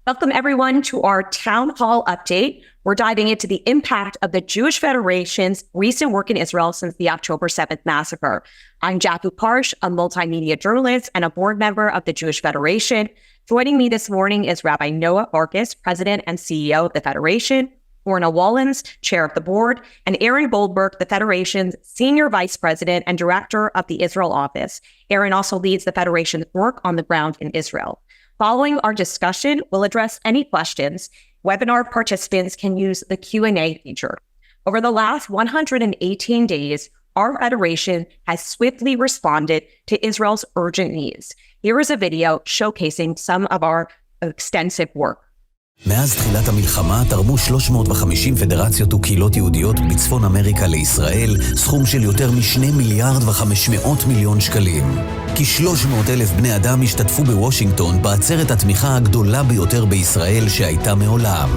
Welcome, everyone, to our Town Hall update. We're diving into the impact of the Jewish Federation's recent work in Israel since the October 7th massacre. I'm Jacki Karsh, a multimedia journalist and a board member of the Jewish Federation. Joining me this morning is Rabbi Noah Farkas, president and CEO of the Federation, Orna Wolens, chair of the board, and Aaron Goldberg, the Federation's senior vice president and director of the Israel office. Aaron also leads the Federation's work on the ground in Israel. Following our discussion, we'll address any questions. Webinar participants can use the Q&A feature. Over the last 118 days, our Federation has swiftly responded to Israel's urgent needs. Here is a video showcasing some of our extensive work. מאז תחילת המלחמה תרמו 350 פדרציות וקהילות יהודיות בצפון אמריקה לישראל סכום של יותר מ2.5 מיליארד שקלים. כ-300,000 בני אדם השתתפו בוושינגטון בעצרת התמיכה הגדולה ביותר בישראל שהייתה מעולם.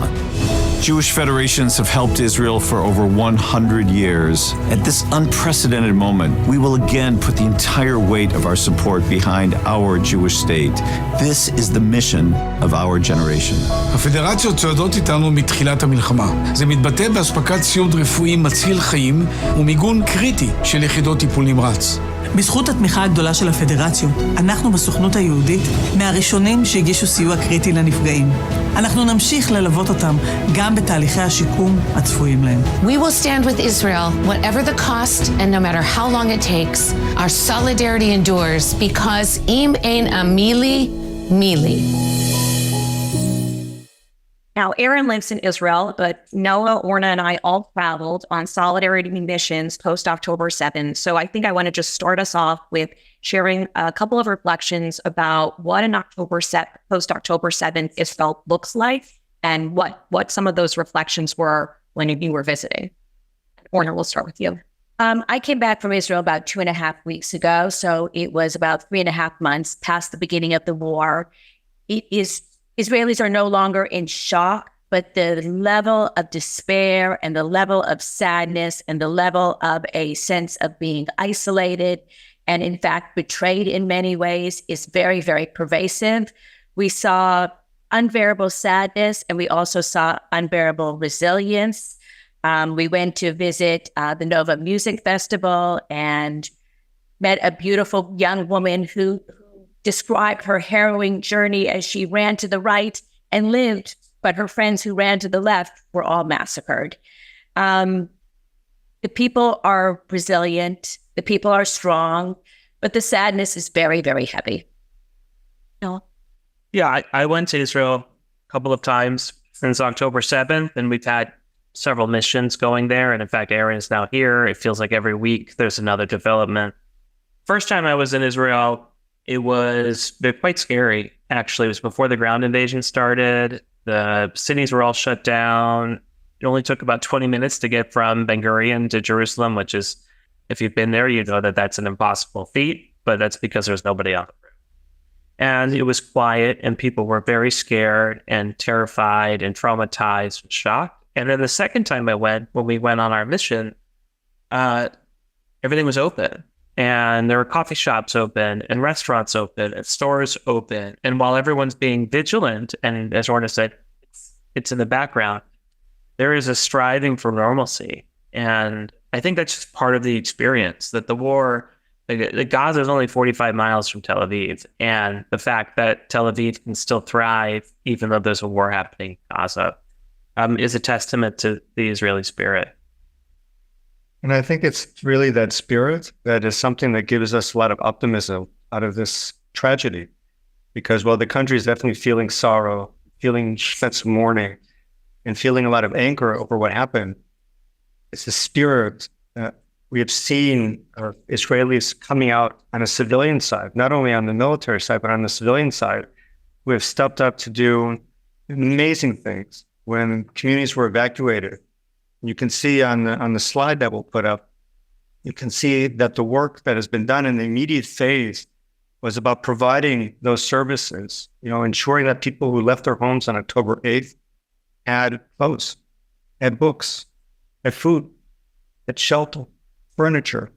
Jewish federations have helped Israel for over 100 years. At this unprecedented moment, we will again put the entire weight of our support behind our Jewish state. This is the mission of our generation. הפדרציות צועדות איתנו מתחילת המלחמה. זה מתבטא באספקת ציוד רפואי מציל חיים ומיגון קריטי של יחידות טיפול נמרץ. בזכות התמיכה הגדולה של הפדרציות, אנחנו בסוכנות היהודית מהראשונים שהגישו סיוע קריטי לנפגעים. אנחנו נמשיך ללוות אותם גם בתהליכי השיקום הצפויים להם. We will stand with Israel, whatever the cost and no matter how long it takes. Our solidarity endures because im ein amili, mili. Now, Aaron lives in Israel, but Noah, Orna, and I all traveled on solidarity missions post-October 7th. So I think I want to just start us off with sharing a couple of reflections about what an post-October 7th Israel looks like and what some of those reflections were when you were visiting. Orna, we'll start with you. I came back from Israel about 2.5 weeks ago. So it was about 3.5 months past the beginning of the war. Israelis are no longer in shock, but the level of despair and the level of sadness and the level of a sense of being isolated and, in fact, betrayed in many ways is very, very pervasive. We saw unbearable sadness and we also saw unbearable resilience. We went to visit the Nova Music Festival and met a beautiful young woman who described her harrowing journey as she ran to the right and lived, but her friends who ran to the left were all massacred. The people are resilient, the people are strong, but the sadness is very, very heavy. No. Yeah, I went to Israel a couple of times since October 7th, and we've had several missions going there. And in fact, Aaron is now here. It feels like every week there's another development. First time I was in Israel, it was quite scary, actually. It was before the ground invasion started. The cities were all shut down. It only took about 20 minutes to get from Ben Gurion to Jerusalem, which is, if you've been there, you know that that's an impossible feat, but that's because there's nobody on the road. And it was quiet, and people were very scared and terrified and traumatized and shocked. And then the second time I went, when we went on our mission, everything was open. And there were coffee shops open and restaurants open and stores open. And while everyone's being vigilant, and as Orna said, it's in the background, there is a striving for normalcy. And I think that's just part of the experience, that the war, the Gaza is only 45 miles from Tel Aviv. And the fact that Tel Aviv can still thrive, even though there's a war happening in Gaza, is a testament to the Israeli spirit. And I think it's really that spirit that is something that gives us a lot of optimism out of this tragedy. Because while the country is definitely feeling sorrow, feeling sense of mourning, and feeling a lot of anger over what happened, it's the spirit that we have seen Israelis coming out on a civilian side, not only on the military side, but on the civilian side, who have stepped up to do amazing things when communities were evacuated. You can see on the slide that we'll put up, you can see that the work that has been done in the immediate phase was about providing those services, ensuring that people who left their homes on October 8th had clothes, had books, had food, had shelter, furniture,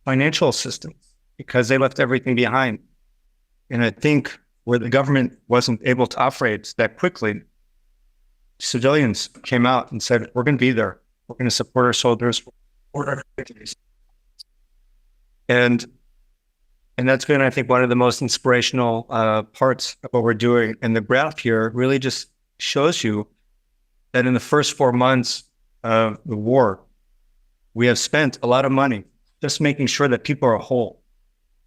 financial assistance, because they left everything behind. And I think where the government wasn't able to operate that quickly, civilians came out and said, we're going to be there. We're going to support our soldiers, support our communities. And that's been, I think, one of the most inspirational parts of what we're doing. And the graph here really just shows you that in the first 4 months of the war, we have spent a lot of money just making sure that people are whole,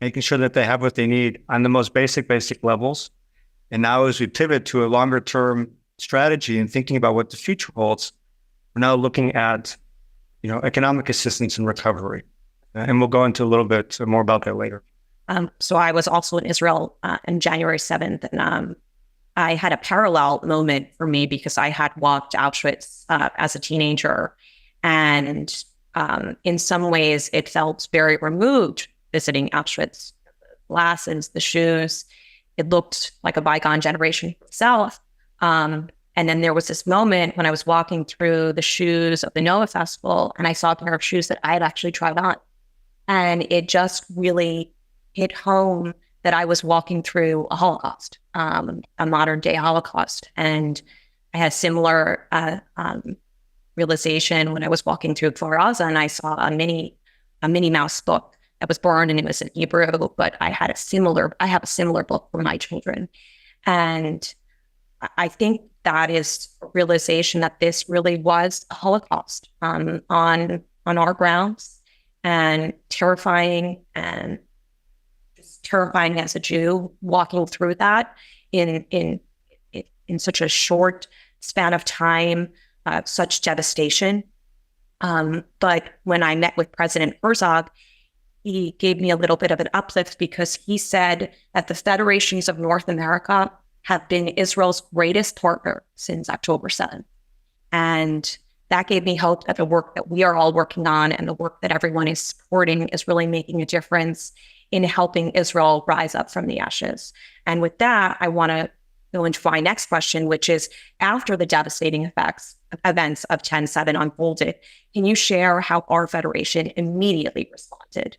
making sure that they have what they need on the most basic levels. And now as we pivot to a longer term strategy and thinking about what the future holds, we're now looking at, economic assistance and recovery. And we'll go into a little bit more about that later. So I was also in Israel on January 7th, and I had a parallel moment for me because I had walked Auschwitz as a teenager. And in some ways, it felt very removed visiting Auschwitz. The glasses, the shoes, it looked like a bygone generation itself. And then there was this moment when I was walking through the shoes of the Noah Festival, and I saw a pair of shoes that I had actually tried on. And it just really hit home that I was walking through a Holocaust, a modern day Holocaust. And I had a similar realization when I was walking through Kfar Aza, and I saw a Minnie Mouse book that was burned, and it was in Hebrew, but I have a similar book for my children. And I think that is a realization that this really was a Holocaust on our grounds, and terrifying as a Jew walking through that in such a short span of time, such devastation. But when I met with President Herzog, he gave me a little bit of an uplift because he said that the federations of North America have been Israel's greatest partner since October 7th. And that gave me hope that the work that we are all working on and the work that everyone is supporting is really making a difference in helping Israel rise up from the ashes. And with that, I want to go into my next question, which is, after the devastating events of 10/7 unfolded, can you share how our federation immediately responded?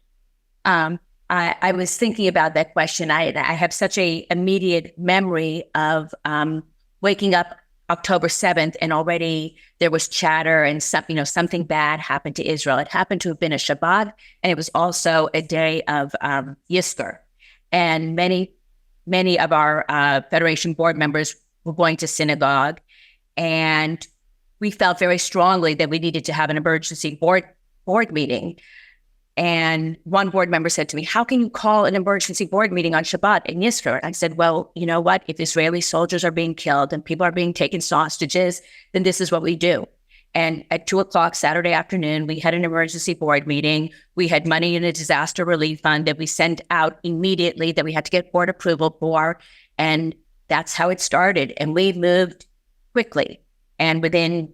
I was thinking about that question. I have such a immediate memory of waking up October 7th, and already there was chatter and something bad happened to Israel. It happened to have been a Shabbat, and it was also a day of Yizkor. And many of our Federation board members were going to synagogue, and we felt very strongly that we needed to have an emergency board meeting. And one board member said to me, how can you call an emergency board meeting on Shabbat in Yizkor? And I said, well, you know what? If Israeli soldiers are being killed and people are being taken hostages, then this is what we do. And at 2:00 Saturday afternoon, we had an emergency board meeting. We had money in a disaster relief fund that we sent out immediately that we had to get board approval for. And that's how it started. And we moved quickly. And within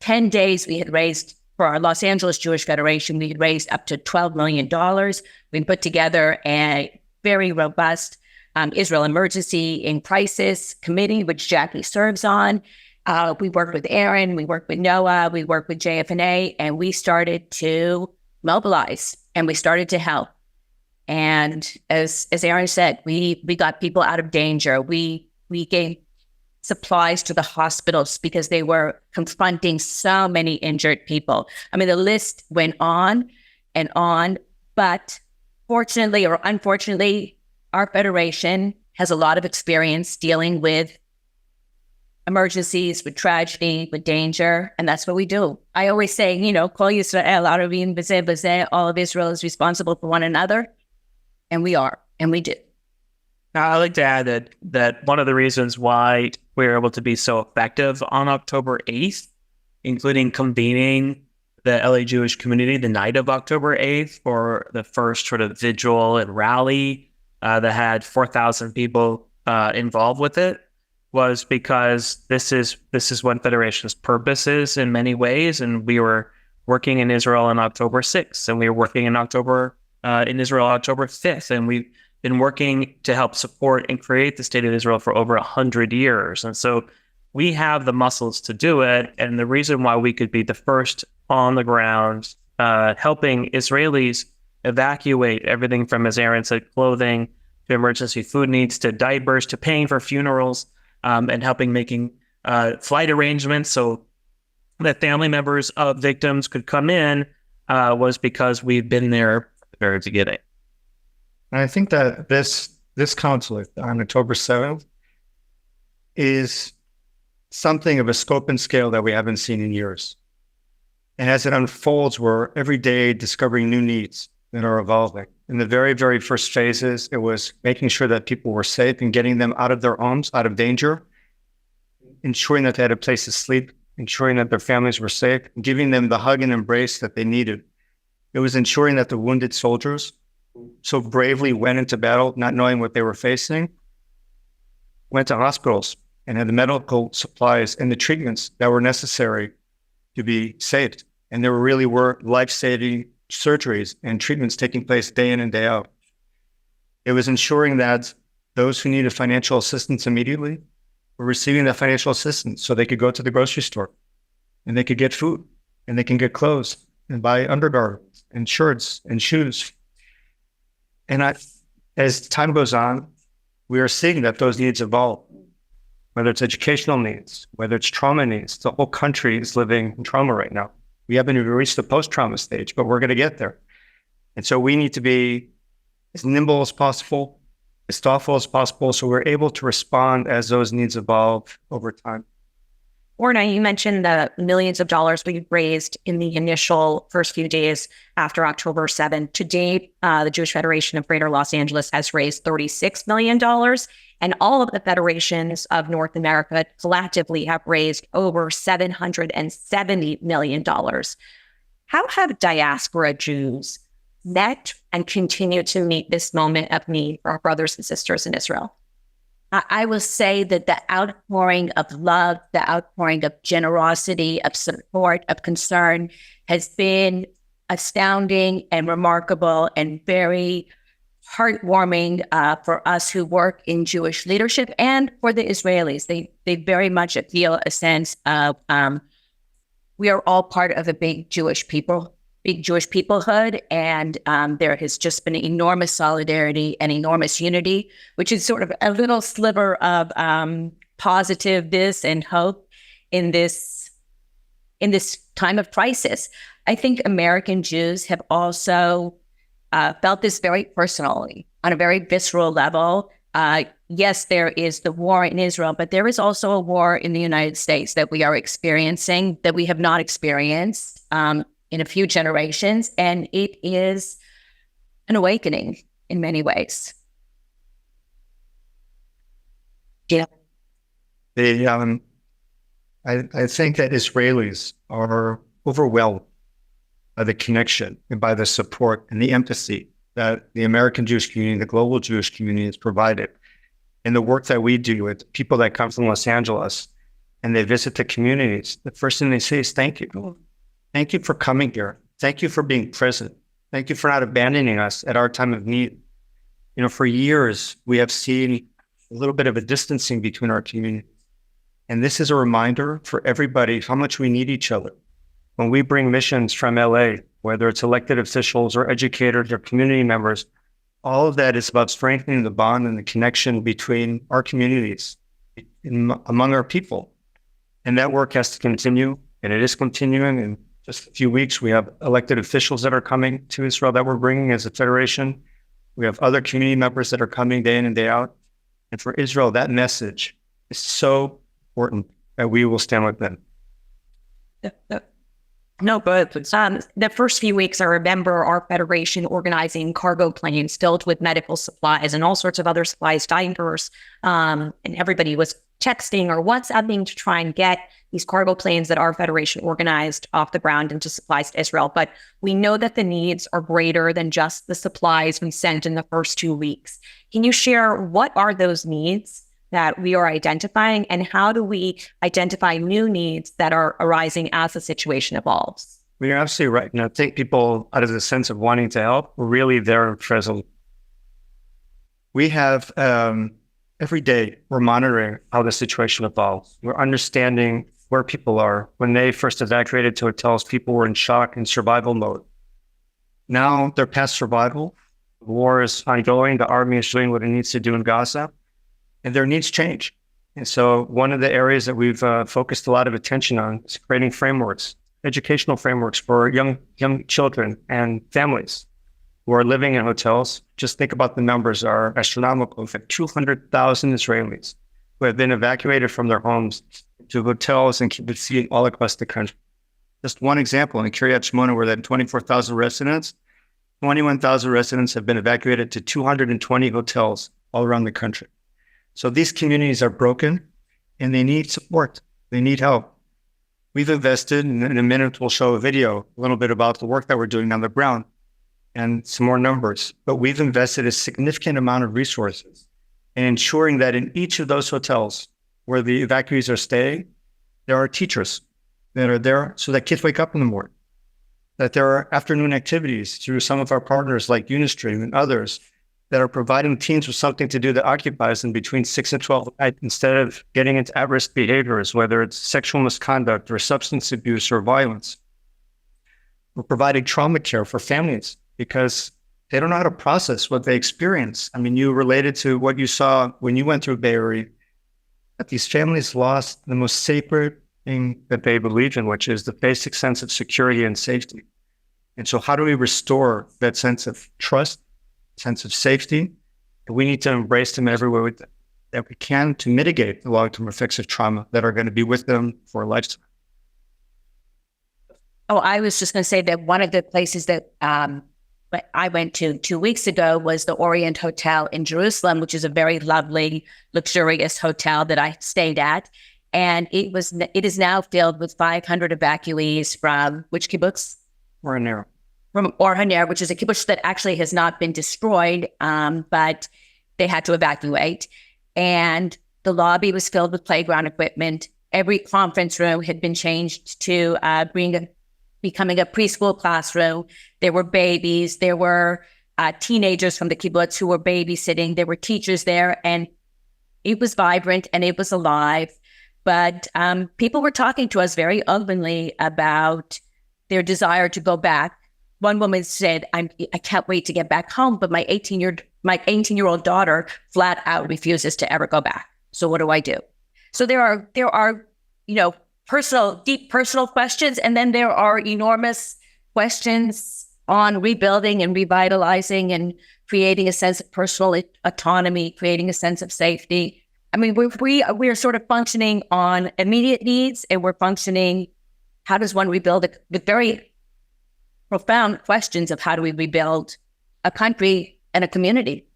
10 days, we had raised, for our Los Angeles Jewish Federation, we had raised up to $12 million. We put together a very robust Israel Emergency in Crisis Committee, which Jacki serves on. We worked with Aaron, we worked with Noah, we worked with JFEDLA, and we started to mobilize and we started to help. And as Aaron said, we got people out of danger. We gave supplies to the hospitals because they were confronting so many injured people. I mean, the list went on and on, but fortunately or unfortunately, our federation has a lot of experience dealing with emergencies, with tragedy, with danger, and that's what we do. I always say, Kol Yisrael, Arabim, B'zeh, B'zeh, all of Israel is responsible for one another, and we are, and we do. Now, I'd like to add that one of the reasons why we were able to be so effective on October 8th, including convening the LA Jewish community the night of October 8th for the first sort of vigil and rally that had 4,000 people involved with it, was because this is what Federation's purpose is in many ways. And we were working in Israel on October 6th, and we were working in Israel October 5th, and we've been working to help support and create the state of Israel for over 100 years. And so we have the muscles to do it. And the reason why we could be the first on the ground, helping Israelis evacuate everything from, as Aaron said, clothing, emergency food needs to diapers to paying for funerals and helping making flight arrangements so that family members of victims could come in was because we've been there at the very beginning. And I think that this conflict on October 7th is something of a scope and scale that we haven't seen in years. And as it unfolds, we're every day discovering new needs that are evolving. In the very, very first phases, it was making sure that people were safe and getting them out of their homes, out of danger, ensuring that they had a place to sleep, ensuring that their families were safe, giving them the hug and embrace that they needed. It was ensuring that the wounded soldiers so bravely went into battle, not knowing what they were facing, went to hospitals and had the medical supplies and the treatments that were necessary to be saved. And there really were life-saving surgeries and treatments taking place day in and day out. It was ensuring that those who needed financial assistance immediately were receiving that financial assistance so they could go to the grocery store and they could get food and they can get clothes and buy undergarments and shirts and shoes. And as time goes on, we are seeing that those needs evolve, whether it's educational needs, whether it's trauma needs. The whole country is living in trauma right now. We haven't even reached the post-trauma stage, but we're going to get there. And so we need to be as nimble as possible, as thoughtful as possible, so we're able to respond as those needs evolve over time. Orna, you mentioned the millions of dollars we've raised in the initial first few days after October 7th. To date, the Jewish Federation of Greater Los Angeles has raised $36 million, and all of the federations of North America collectively have raised over $770 million. How have diaspora Jews met and continue to meet this moment of need for our brothers and sisters in Israel? I will say that the outpouring of love, the outpouring of generosity, of support, of concern has been astounding and remarkable and very heartwarming for us who work in Jewish leadership and for the Israelis. They very much feel a sense of we are all part of a big Jewish peoplehood, and there has just been enormous solidarity and enormous unity, which is sort of a little sliver of positiveness and hope in this time of crisis. I think American Jews have also felt this very personally, on a very visceral level. Yes, there is the war in Israel, but there is also a war in the United States that we are experiencing that we have not experienced in a few generations, and it is an awakening in many ways. Yeah. I think that Israelis are overwhelmed by the connection and by the support and the empathy that the American Jewish community, the global Jewish community has provided. And the work that we do with people that come from Los Angeles and they visit the communities, the first thing they say is thank you. Thank you for coming here. Thank you for being present. Thank you for not abandoning us at our time of need. You know, for years, we have seen a little bit of a distancing between our communities. And this is a reminder for everybody how much we need each other. When we bring missions from LA, whether it's elected officials or educators or community members, all of that is about strengthening the bond and the connection between our communities, among our people. And that work has to continue, and it is continuing. And just a few weeks, we have elected officials that are coming to Israel that we're bringing as a federation. We have other community members that are coming day in and day out. And for Israel, that message is so important that we will stand with them. No, but the first few weeks, I remember our federation organizing cargo planes filled with medical supplies and all sorts of other supplies, diapers, and everybody was texting or WhatsApping to try and get these cargo planes that our federation organized off the ground into supplies to Israel. But we know that the needs are greater than just the supplies we sent in the first 2 weeks. Can you share what are those needs that we are identifying, and how do we identify new needs that are arising as the situation evolves? Well, you're absolutely right. And I think people, out of the sense of wanting to help, are really there and present. We have, every day, we're monitoring how the situation evolves. We're understanding where people are. When they first evacuated to hotels, people were in shock and survival mode. Now they're past survival, The war is ongoing. The army is doing what it needs to do in Gaza, and their needs change. And so one of the areas that we've focused a lot of attention on is creating frameworks, educational frameworks for young children and families who are living in hotels. Just think about the numbers are astronomical. We've had 200,000 Israelis who have been evacuated from their homes to hotels and kibbutzim all across the country. Just one example, in Kiryat Shmona, where there are 24,000 residents, 21,000 residents have been evacuated to 220 hotels all around the country. So these communities are broken and they need support. They need help. We've invested, and in a minute we'll show a video, a little bit about the work that we're doing on the ground and some more numbers. But we've invested a significant amount of resources in ensuring that in each of those hotels where the evacuees are staying, there are teachers that are there so that kids wake up in the morning, that there are afternoon activities through some of our partners like Unistream and others that are providing teens with something to do that occupies them between 6 and 12 at night instead of getting into at-risk behaviors, whether it's sexual misconduct or substance abuse or violence. We're providing trauma care for families because they don't know how to process what they experience. I mean, you related to what you saw when you went through Be'eri, that these families lost the most sacred thing that they believe in, which is the basic sense of security and safety. And so how do we restore that sense of trust, sense of safety? And we need to embrace them everywhere that we can to mitigate the long-term effects of trauma that are going to be with them for a lifetime. Oh, I was just going to say that one of the places that I went to 2 weeks ago was the Orient Hotel in Jerusalem, which is a very lovely, luxurious hotel that I stayed at. And it is now filled with 500 evacuees from which kibbutz? Orna. From Orna, which is a kibbutz that actually has not been destroyed, but they had to evacuate. And the lobby was filled with playground equipment. Every conference room had been changed to becoming a preschool classroom. There were babies. There were teenagers from the kibbutz who were babysitting. There were teachers there, and it was vibrant and it was alive. But people were talking to us very openly about their desire to go back. One woman said, I can't wait to get back home, but my 18-year-old daughter flat out refuses to ever go back. So what do I do? So there are, deep personal questions, and then there are enormous questions on rebuilding and revitalizing and creating a sense of personal autonomy, creating a sense of safety. I mean, we are sort of functioning on immediate needs, and we're functioning, how does one rebuild it, with very profound questions of how do we rebuild a country and a community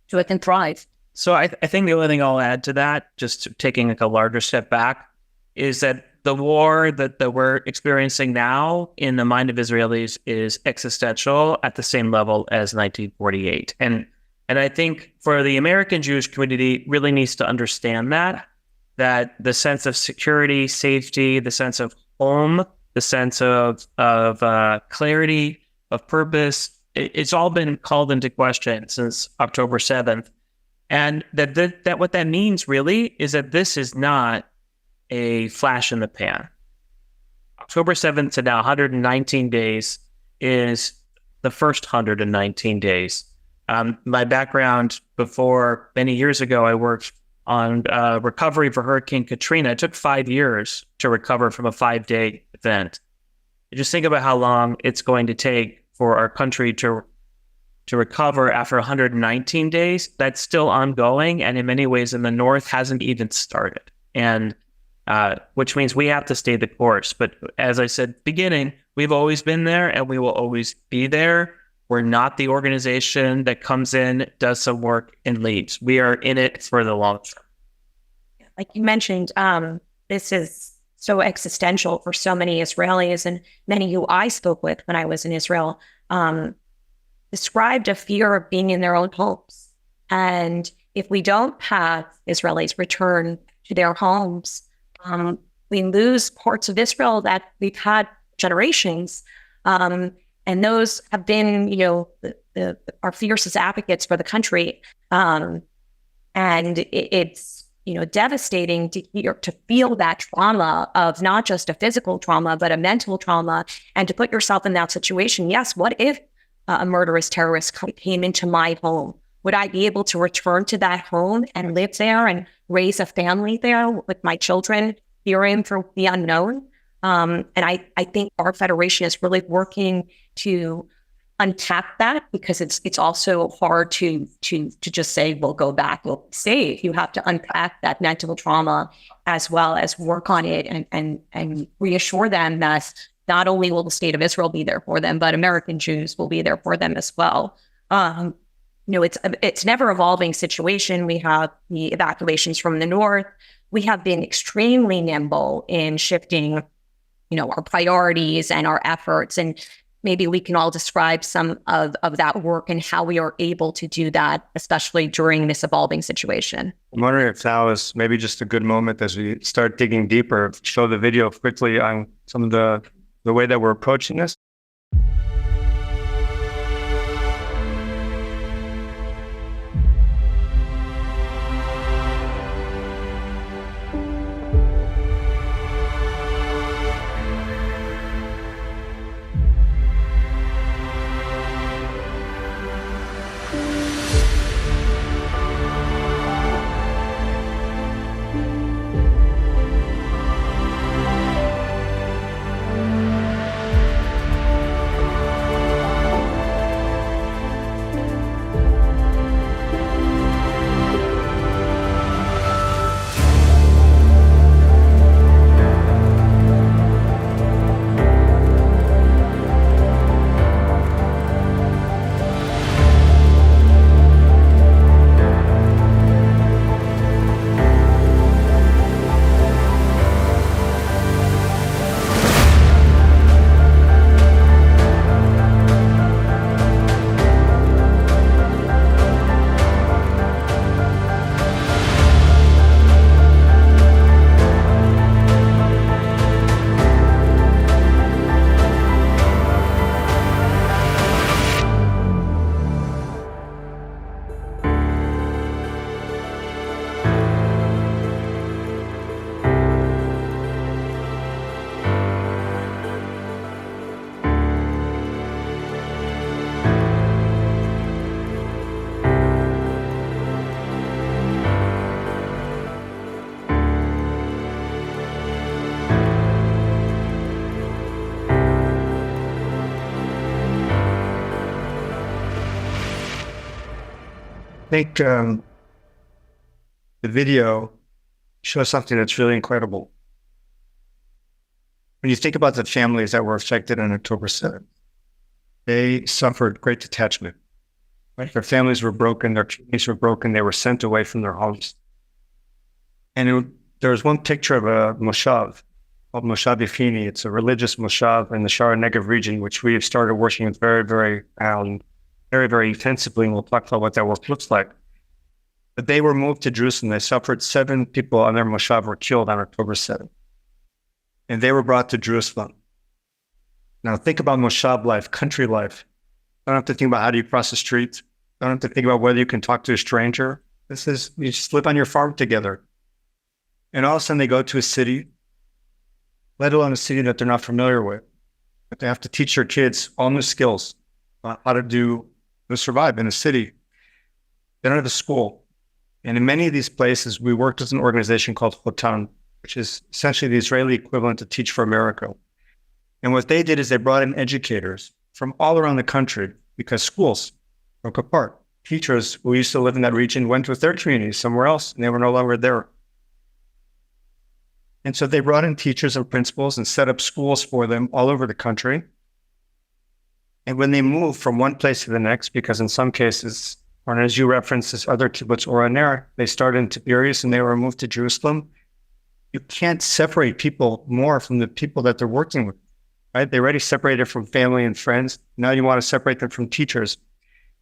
so it can thrive. So I think the only thing I'll add to that, just taking like a larger step back, is that the war that we're experiencing now in the mind of Israelis is existential at the same level as 1948. And I think for the American Jewish community really needs to understand that the sense of security, safety, the sense of home, the sense of clarity, of purpose, it's all been called into question since October 7th. And that what that means really is that this is not a flash in the pan. October 7th to now 119 days is the first 119 days. My background before, many years ago, I worked on recovery for Hurricane Katrina. It took 5 years to recover from a 5-day event. Just think about how long it's going to take for our country to recover after 119 days. That's still ongoing, and in many ways in the North hasn't even started. And which means we have to stay the course. But as I said at the beginning, we've always been there and we will always be there. We're not the organization that comes in, does some work, and leaves. We are in it for the long term. Like you mentioned, this is so existential for so many Israelis, and many who I spoke with when I was in Israel described a fear of being in their own homes. And if we don't have Israelis return to their homes, we lose parts of Israel that we've had generations. And those have been, our fiercest advocates for the country. And it's, devastating to feel that trauma of not just a physical trauma, but a mental trauma, and to put yourself in that situation. Yes, what if a murderous terrorist came into my home? Would I be able to return to that home and live there and raise a family there with my children fearing for the unknown? And I think our federation is really working to unpack that, because it's also hard to just say, we'll go back, we'll be safe. You have to unpack that mental trauma as well as work on it and reassure them that not only will the state of Israel be there for them, but American Jews will be there for them as well. It's never evolving situation. We have the evacuations from the north. We have been extremely nimble in shifting, our priorities and our efforts. And maybe we can all describe some of that work and how we are able to do that, especially during this evolving situation. I'm wondering if now is maybe just a good moment as we start digging deeper, show the video quickly on some of the way that we're approaching this. I think the video shows something that's really incredible. When you think about the families that were affected on October 7th, they suffered great detachment. Right? Their families were broken, their communities were broken, they were sent away from their homes. And there was one picture of a moshav called Moshav Yefini. It's a religious moshav in the Shara Negev region, which we have started working with very, very intensively, and we'll talk about what that work looks like. But they were moved to Jerusalem. They suffered. 7 people on their moshav were killed on October 7th. And they were brought to Jerusalem. Now think about moshav life, country life. Don't have to think about how do you cross the street. Don't have to think about whether you can talk to a stranger. This is, you just live on your farm together. And all of a sudden they go to a city, let alone a city that they're not familiar with. But they have to teach their kids all new skills, how to survive in a city. They don't have a school. And in many of these places, we worked with an organization called Chotan, which is essentially the Israeli equivalent to Teach for America. And what they did is they brought in educators from all around the country because schools broke apart. Teachers who used to live in that region went with their communities somewhere else, and they were no longer there. And so they brought in teachers and principals and set up schools for them all over the country. And when they moved from one place to the next, because in some cases, or as you referenced, this other kibbutz Orna, they started in Tiberias and they were moved to Jerusalem. You can't separate people more from the people that they're working with, right? They already separated from family and friends. Now you want to separate them from teachers.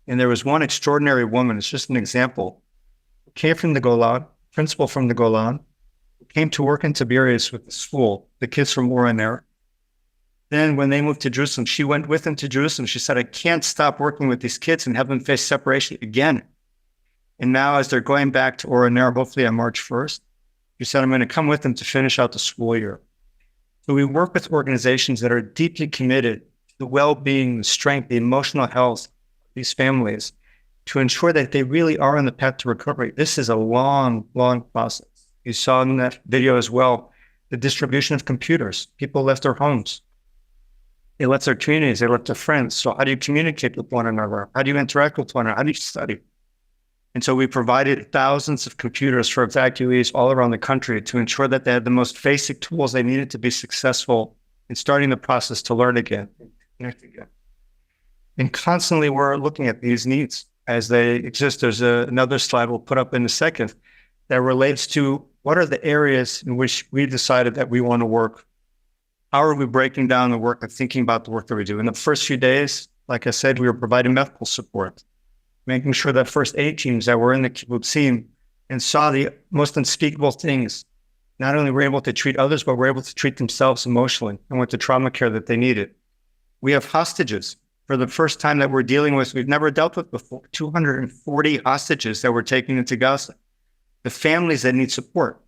And there was one extraordinary woman, it's just an example, who came from the Golan, principal from the Golan, who came to work in Tiberias with the school, the kids from Orna. Then when they moved to Jerusalem, she went with them to Jerusalem. She said, I can't stop working with these kids and have them face separation again. And now as they're going back to Orna, hopefully on March 1st, she said, I'm going to come with them to finish out the school year. So we work with organizations that are deeply committed the well-being, the strength, the emotional health of these families to ensure that they really are on the path to recovery. This is a long, long process. You saw in that video as well, the distribution of computers. People left their homes. They left their communities. They left their friends. So how do you communicate with one another? How do you interact with one another? How do you study? And so we provided thousands of computers for evacuees all around the country to ensure that they had the most basic tools they needed to be successful in starting the process to learn again, connect again. And constantly we're looking at these needs as they exist. There's another slide we'll put up in a second that relates to what are the areas in which we decided that we want to work. How are we breaking down the work and thinking about the work that we do? In the first few days, like I said, we were providing medical support, making sure that first aid teams that were in the kibbutzim and saw the most unspeakable things, not only were able to treat others, but were able to treat themselves emotionally and with the trauma care that they needed. We have hostages for the first time that we're dealing with, we've never dealt with before, 240 hostages that were taken into Gaza, the families that need support.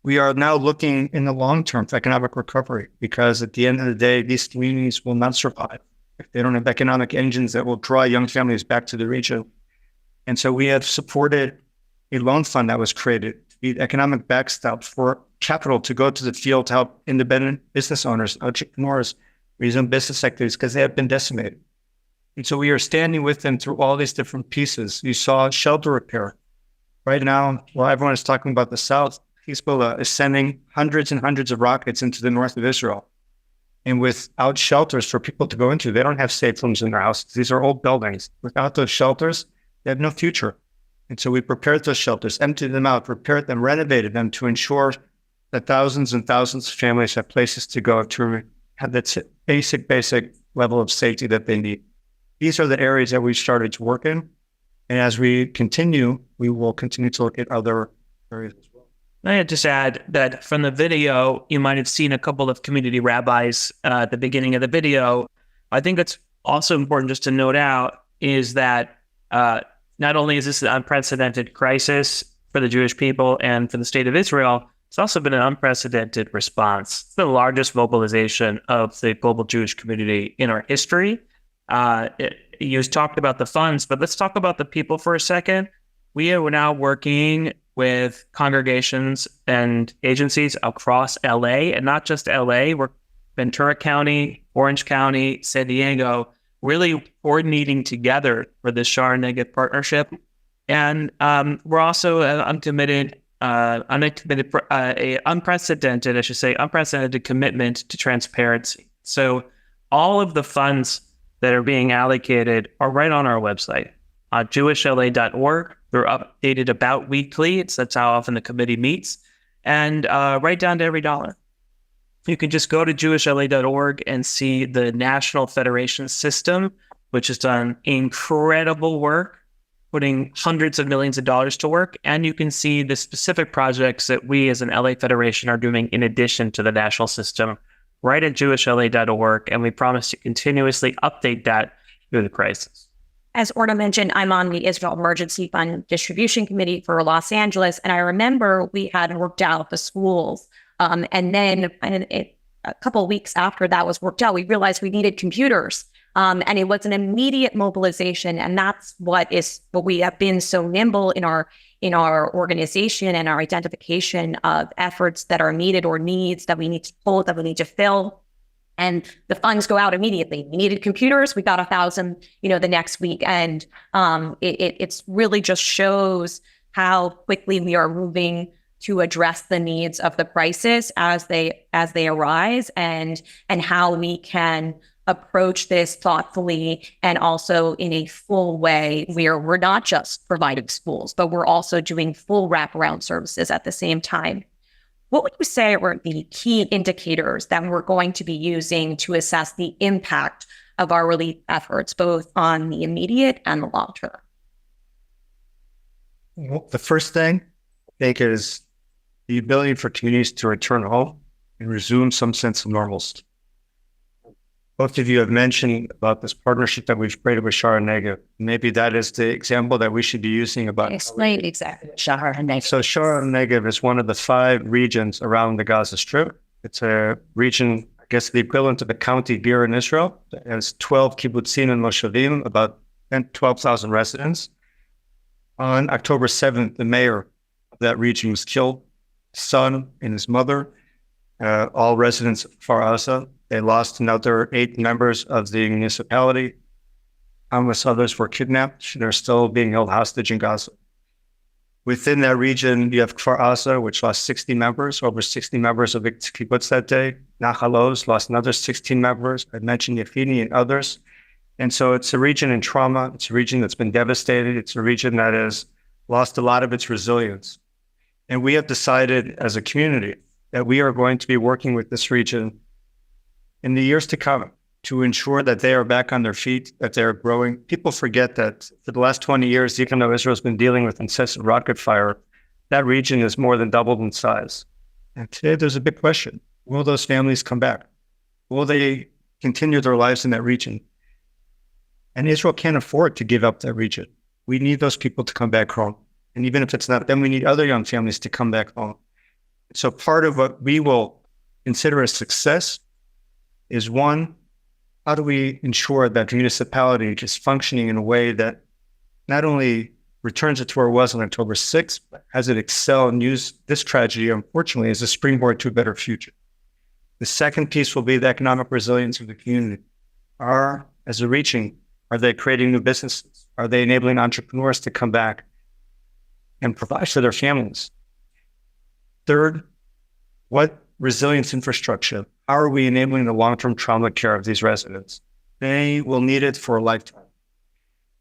We are now looking in the long term for economic recovery because at the end of the day, these communities will not survive if they don't have economic engines that will draw young families back to the region. And so we have supported a loan fund that was created to be economic backstop for capital to go to the field to help independent business owners, entrepreneurs, resume business activities because they have been decimated. And so we are standing with them through all these different pieces. You saw shelter repair. Right now, while everyone is talking about the South, Hezbollah is sending hundreds and hundreds of rockets into the north of Israel. And without shelters for people to go into, they don't have safe rooms in their houses. These are old buildings. Without those shelters, they have no future. And so we prepared those shelters, emptied them out, repaired them, renovated them to ensure that thousands and thousands of families have places to go to have that basic level of safety that they need. These are the areas that we started to work in. And as we continue, we will continue to look at other areas as well. I just add that from the video, you might have seen a couple of community rabbis at the beginning of the video. I think it's also important just to note out is that not only is this an unprecedented crisis for the Jewish people and for the state of Israel, it's also been an unprecedented response. It's the largest mobilization of the global Jewish community in our history. You talked about the funds, but let's talk about the people for a second. We are now working with congregations and agencies across LA, and not just LA. We're Ventura County, Orange County, San Diego, really coordinating together for this Sha'ar HaNegev partnership. And we're also unprecedented commitment to transparency. So all of the funds that are being allocated are right on our website, jewishla.org. They're updated about weekly. That's how often the committee meets, and right down to every dollar. You can just go to jewishla.org and see the National Federation system, which has done incredible work, putting hundreds of millions of dollars to work. And you can see the specific projects that we as an LA Federation are doing in addition to the national system right at jewishla.org. And we promise to continuously update that through the crisis. As Orna mentioned, I'm on the Israel Emergency Fund Distribution Committee for Los Angeles. And I remember we had worked out the schools. And then a couple of weeks after that was worked out, we realized we needed computers. And it was an immediate mobilization. And that's what we have been so nimble in our organization and our identification of efforts that are needed or needs that we need to pull, that we need to fill. And the funds go out immediately. We needed computers. We got 1,000, the next week. And it's really just shows how quickly we are moving to address the needs of the crisis as they arise, and how we can approach this thoughtfully and also in a full way where we're not just providing schools, but we're also doing full wraparound services at the same time. What would you say are the key indicators that we're going to be using to assess the impact of our relief efforts, both on the immediate and the long term? Well, the first thing I think is the ability for communities to return home and resume some sense of normalcy. Both of you have mentioned about this partnership that we've created with Sha'ar HaNegev. Maybe that is the example that we should be using about. Explain exactly what Sha'ar HaNegev. So Sha'ar HaNegev is one of the 5 regions around the Gaza Strip. It's a region guess the equivalent of a county here in Israel. It has 12 kibbutzim and moshavim, about 12,000 residents. On October 7th, the mayor of that region was killed, his son and his mother, all residents of Kfar Aza. They lost another 8 members of the municipality. Countless others were kidnapped. They're still being held hostage in Gaza. Within that region, you have Kfar Aza, which lost 60 members, over 60 members of its kibbutz that day. Nachal Oz lost another 16 members. I mentioned Yafini and others. And so it's a region in trauma. It's a region that's been devastated. It's a region that has lost a lot of its resilience. And we have decided as a community that we are going to be working with this region in the years to come to ensure that they are back on their feet, that they're growing. People forget that for the last 20 years, even though Israel's been dealing with incessant rocket fire, that region has more than doubled in size. And today there's a big question. Will those families come back? Will they continue their lives in that region? And Israel can't afford to give up that region. We need those people to come back home. And even if it's not them, we need other young families to come back home. So part of what we will consider a success is, one, how do we ensure that the municipality is functioning in a way that not only returns it to where it was on October 6th, but has it excel and use this tragedy, unfortunately, as a springboard to a better future? The second piece will be the economic resilience of the community. As a region, are they creating new businesses? Are they enabling entrepreneurs to come back and provide for their families? Third, what resilience infrastructure? How are we enabling the long-term trauma care of these residents? They will need it for a lifetime.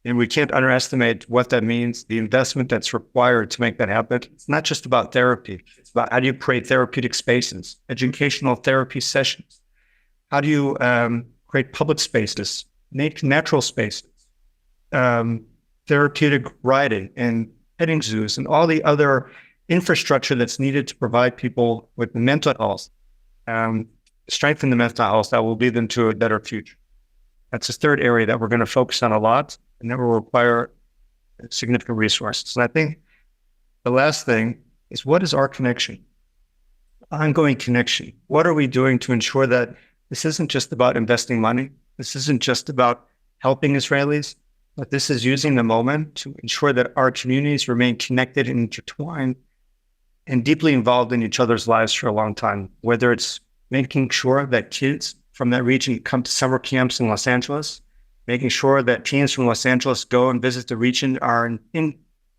And we can't underestimate what that means, the investment that's required to make that happen. It's not just about therapy. It's about how do you create therapeutic spaces, educational therapy sessions? How do you create public spaces, natural spaces, therapeutic riding and petting zoos, and all the other infrastructure that's needed to provide people with mental health, strengthen the mental health that will lead them to a better future. That's the third area that we're going to focus on a lot, and that will require significant resources. And I think the last thing is, what is our connection? Ongoing connection. What are we doing to ensure that this isn't just about investing money? This isn't just about helping Israelis, but this is using the moment to ensure that our communities remain connected and intertwined and deeply involved in each other's lives for a long time, whether it's making sure that kids from that region come to summer camps in Los Angeles, making sure that teens from Los Angeles go and visit the region, are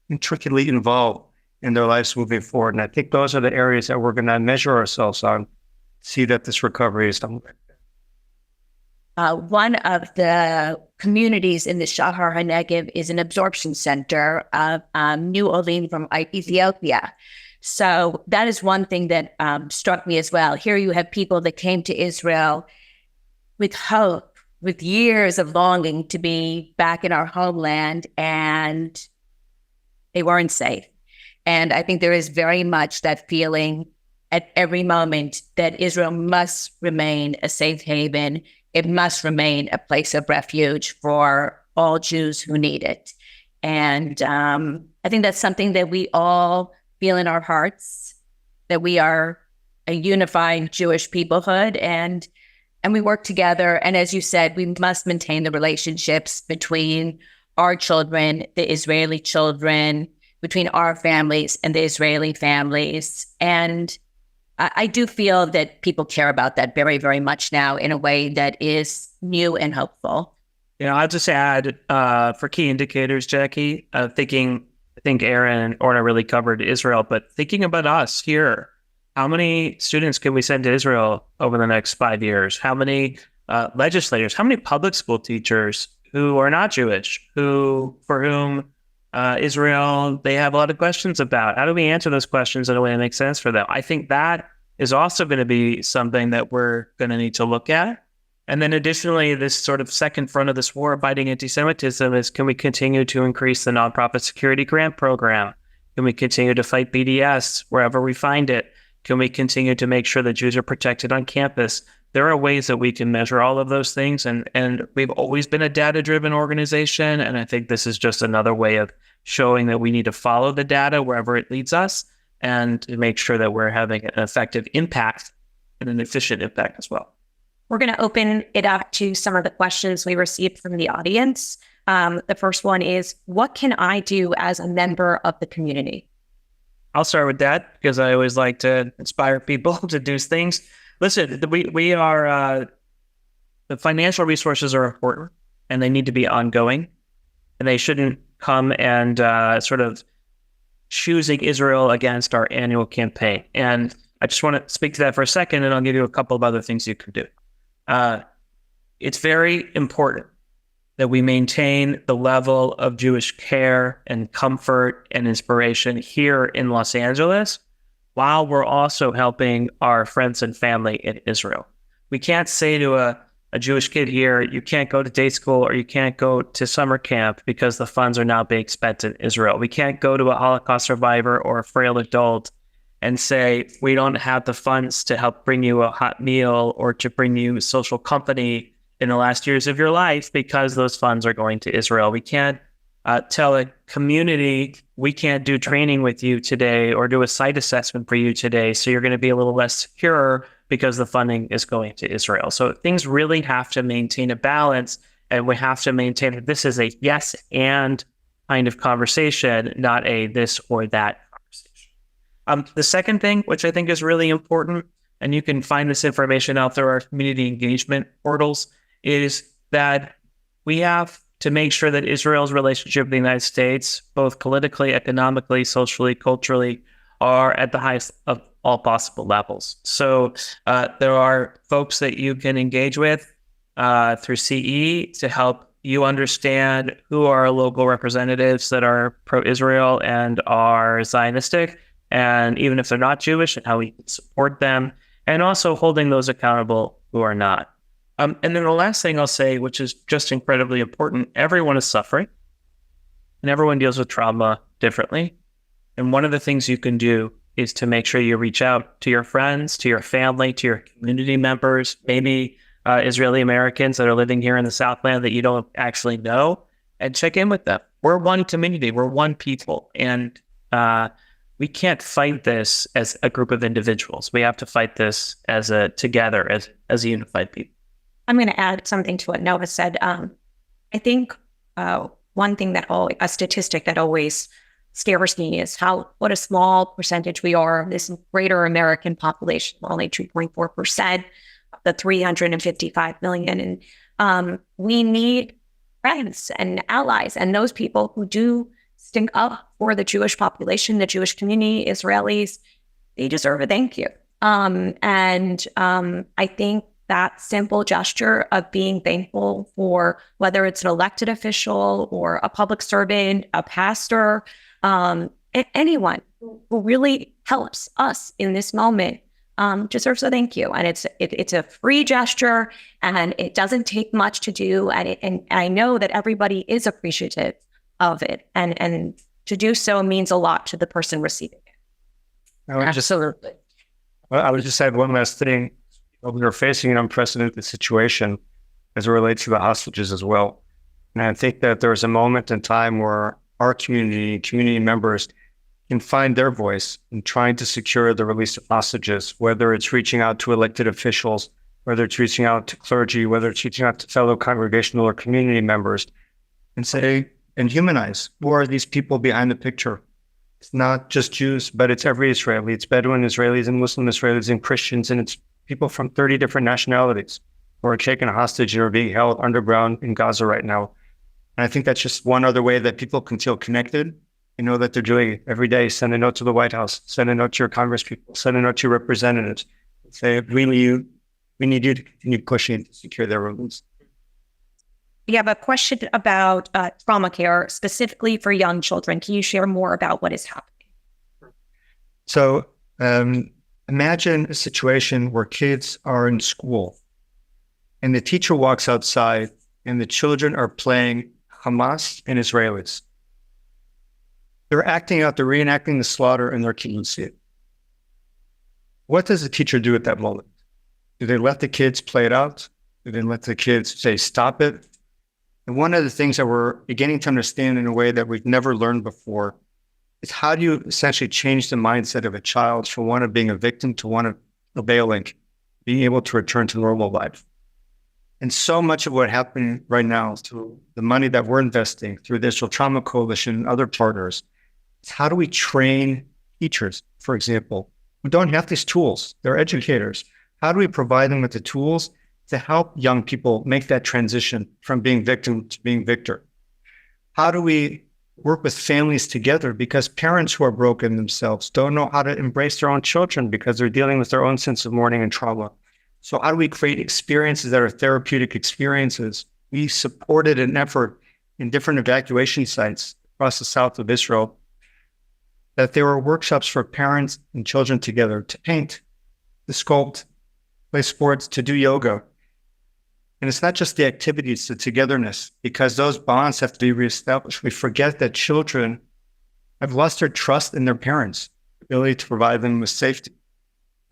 intricately involved in their lives moving forward. And I think those are the areas that we're going to measure ourselves on, see that this recovery is done. One of the communities in the Shahar HaNegev is an absorption center of new Olim from Ethiopia. So that is one thing that struck me as well. Here you have people that came to Israel with hope, with years of longing to be back in our homeland, and they weren't safe. And I think there is very much that feeling at every moment that Israel must remain a safe haven. It must remain a place of refuge for all Jews who need it. And I think that's something that we all feel in our hearts, that we are a unified Jewish peoplehood, and we work together. And as you said, we must maintain the relationships between our children, the Israeli children, between our families and the Israeli families. And I do feel that people care about that very, very much now in a way that is new and hopeful. Yeah, I'll just add for key indicators, Jacki, I think Aaron and Orna really covered Israel, but thinking about us here, how many students can we send to Israel over the next 5 years? How many legislators, how many public school teachers who are not Jewish, for whom Israel, they have a lot of questions about? How do we answer those questions in a way that makes sense for them? I think that is also going to be something that we're going to need to look at. And then additionally, this sort of second front of this war fighting anti-Semitism is, can we continue to increase the nonprofit security grant program? Can we continue to fight BDS wherever we find it? Can we continue to make sure that Jews are protected on campus? There are ways that we can measure all of those things. And we've always been a data-driven organization. And I think this is just another way of showing that we need to follow the data wherever it leads us and to make sure that we're having an effective impact and an efficient impact as well. We're going to open it up to some of the questions we received from the audience. The first one is, what can I do as a member of the community? I'll start with that because I always like to inspire people to do things. Listen, we are, the financial resources are important and they need to be ongoing, and they shouldn't come and sort of choosing Israel against our annual campaign. And I just want to speak to that for a second, and I'll give you a couple of other things you can do. It's very important that we maintain the level of Jewish care and comfort and inspiration here in Los Angeles, while we're also helping our friends and family in Israel. We can't say to a Jewish kid here, you can't go to day school or you can't go to summer camp because the funds are now being spent in Israel. We can't go to a Holocaust survivor or a frail adult and say, we don't have the funds to help bring you a hot meal or to bring you social company in the last years of your life because those funds are going to Israel. We can't tell a community, we can't do training with you today or do a site assessment for you today, so you're going to be a little less secure because the funding is going to Israel. So things really have to maintain a balance, and we have to maintain that this is a yes and kind of conversation, not a this or that conversation. The second thing, which I think is really important, and you can find this information out through our community engagement portals, is that we have to make sure that Israel's relationship with the United States, both politically, economically, socially, culturally, are at the highest of all possible levels. So there are folks that you can engage with through CE to help you understand who are local representatives that are pro-Israel and are Zionistic, and even if they're not Jewish, and how we can support them, and also holding those accountable who are not. And then the last thing I'll say, which is just incredibly important, everyone is suffering and everyone deals with trauma differently. And one of the things you can do is to make sure you reach out to your friends, to your family, to your community members, maybe Israeli Americans that are living here in the Southland that you don't actually know, and check in with them. We're one community, we're one people, and we can't fight this as a group of individuals. We have to fight this together as a unified people. I'm going to add something to what Noah said. I think one thing a statistic that always scares me is what a small percentage we are of this greater American population. We're only 2.4% of the 355 million. And we need friends and allies, and those people who do stick up for the Jewish population, the Jewish community, Israelis, they deserve a thank you. I think that simple gesture of being thankful for whether it's an elected official or a public servant, a pastor, anyone who really helps us in this moment deserves a thank you. And it's a free gesture, and it doesn't take much to do. And I know that everybody is appreciative of it. And to do so means a lot to the person receiving it. Absolutely. I would just add one last thing. We are facing an unprecedented situation as it relates to the hostages as well. And I think that there's a moment in time where our community members can find their voice in trying to secure the release of hostages, whether it's reaching out to elected officials, whether it's reaching out to clergy, whether it's reaching out to fellow congregational or community members, and say, and humanize, who are these people behind the picture? It's not just Jews, but it's every Israeli. It's Bedouin Israelis and Muslim Israelis and Christians, and it's people from 30 different nationalities who are taken hostage or being held underground in Gaza right now. And I think that's just one other way that people can feel connected. You know that they're doing it every day. Send a note to the White House, send a note to your Congress people, send a note to your representatives. Say, we need you to continue pushing to secure their release. We have a question about trauma care, specifically for young children. Can you share more about what is happening? So imagine a situation where kids are in school and the teacher walks outside and the children are playing Hamas and Israelis. They're reenacting the slaughter, and their kids see it. What does the teacher do at that moment? Do they let the kids play it out? Do they let the kids say, stop it? And one of the things that we're beginning to understand in a way that we've never learned before is how do you essentially change the mindset of a child from one of being a victim to one of a bailing, being able to return to normal life. And so much of what happening right now through the money that we're investing through the Israel Trauma Coalition and other partners is how do we train teachers, for example, who don't have these tools? They're educators. How do we provide them with the tools to help young people make that transition from being victim to being victor? How do we work with families together? Because parents who are broken themselves don't know how to embrace their own children because they're dealing with their own sense of mourning and trauma. So how do we create experiences that are therapeutic experiences? We supported an effort in different evacuation sites across the south of Israel that there were workshops for parents and children together to paint, to sculpt, play sports, to do yoga. And it's not just the activities, the togetherness, because those bonds have to be reestablished. We forget that children have lost their trust in their parents' ability to provide them with safety.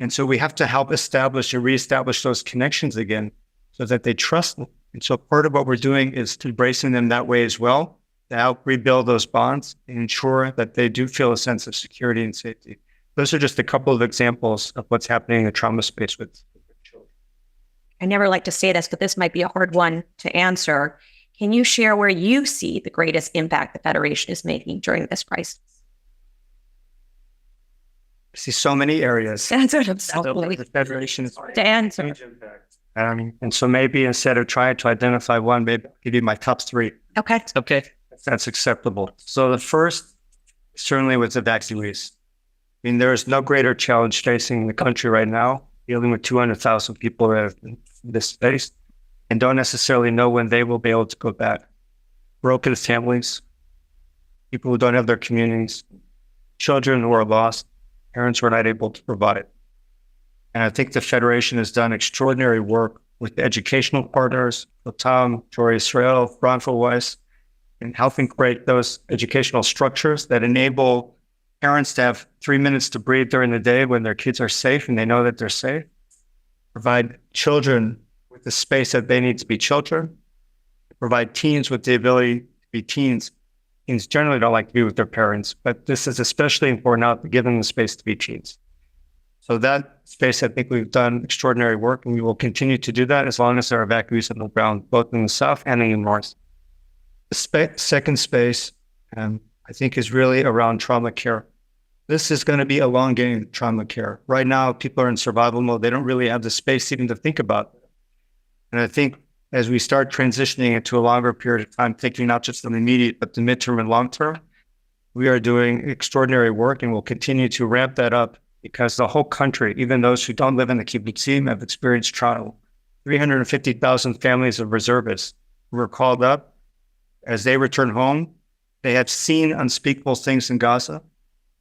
And so we have to help establish and reestablish those connections again so that they trust them. And so part of what we're doing is embracing them that way as well, to help rebuild those bonds and ensure that they do feel a sense of security and safety. Those are just a couple of examples of what's happening in the trauma space with children. I never like to say this, but this might be a hard one to answer. Can you share where you see the greatest impact the Federation is making during this crisis? I see so many areas. That's what I'm saying. The Federation is To answer. huge impact. And so maybe instead of trying to identify one, maybe I'll give you my top three. Okay. Okay. If that's acceptable. So the first, certainly with evacuees. I mean, there is no greater challenge facing the country right now, dealing with 200,000 people that have in this space and don't necessarily know when they will be able to go back. Broken families, people who don't have their communities, children who are lost, parents who are not able to provide. And I think the Federation has done extraordinary work with the educational partners, Tom, Torah Israel, Ronfel Weiss, in helping create those educational structures that enable parents to have 3 minutes to breathe during the day when their kids are safe and they know that they're safe. Provide children with the space that they need to be children. Provide teens with the ability to be teens. Teens generally don't like to be with their parents, but this is especially important now to give them the space to be teens. So that space, I think we've done extraordinary work, and we will continue to do that as long as there are evacuees on the ground, both in the south and in the north. The second space, I think, is really around trauma care. This is going to be a long game, trauma care. Right now, people are in survival mode. They don't really have the space even to think about it. And I think as we start transitioning into a longer period of time, thinking not just the immediate, but the midterm and long term, we are doing extraordinary work, and we'll continue to ramp that up because the whole country, even those who don't live in the kibbutzim, have experienced trauma. 350,000 families of reservists who were called up as they return home. They have seen unspeakable things in Gaza,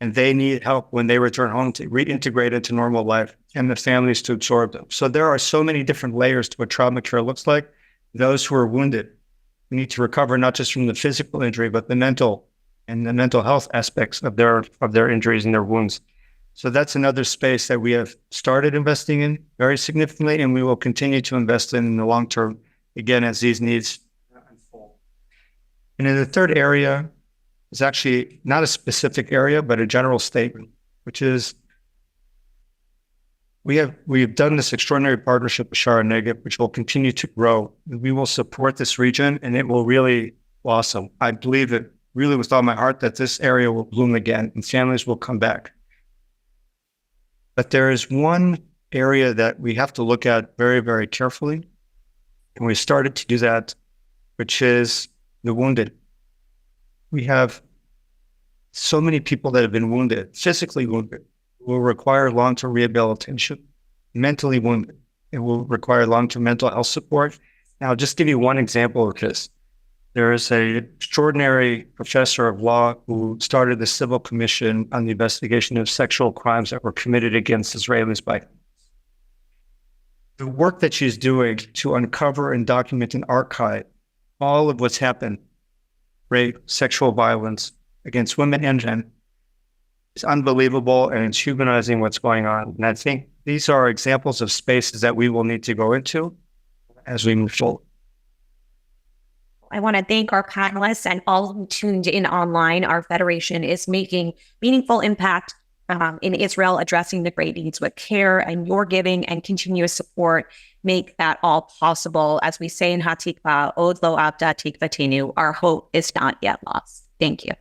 and they need help when they return home to reintegrate into normal life and the families to absorb them. So there are so many different layers to what trauma care looks like. Those who are wounded, we need to recover not just from the physical injury, but the mental and the mental health aspects of their injuries and their wounds. So that's another space that we have started investing in very significantly, and we will continue to invest in the long term, again, as these needs unfold. And then the third area is actually not a specific area, but a general statement, which is we have done this extraordinary partnership with Shara Negev, which will continue to grow. We will support this region, and it will really blossom. I believe it really with all my heart that this area will bloom again and families will come back. But there is one area that we have to look at very, very carefully, and we started to do that, which is the wounded. We have so many people that have been wounded, physically wounded, will require long-term rehabilitation, mentally wounded. It will require long-term mental health support. Now, I'll just give you one example of this. There is an extraordinary professor of law who started the Civil Commission on the investigation of sexual crimes that were committed against Israelis by the work that she's doing to uncover and document and archive all of what's happened, rape, sexual violence against women and men, is unbelievable, and it's humanizing what's going on. And I think these are examples of spaces that we will need to go into as we move forward. I want to thank our panelists and all who tuned in online. Our Federation is making meaningful impact in Israel, addressing the great needs with care, and your giving and continuous support make that all possible. As we say in Hatikva, Od lo avda tikvatinu, our hope is not yet lost. Thank you.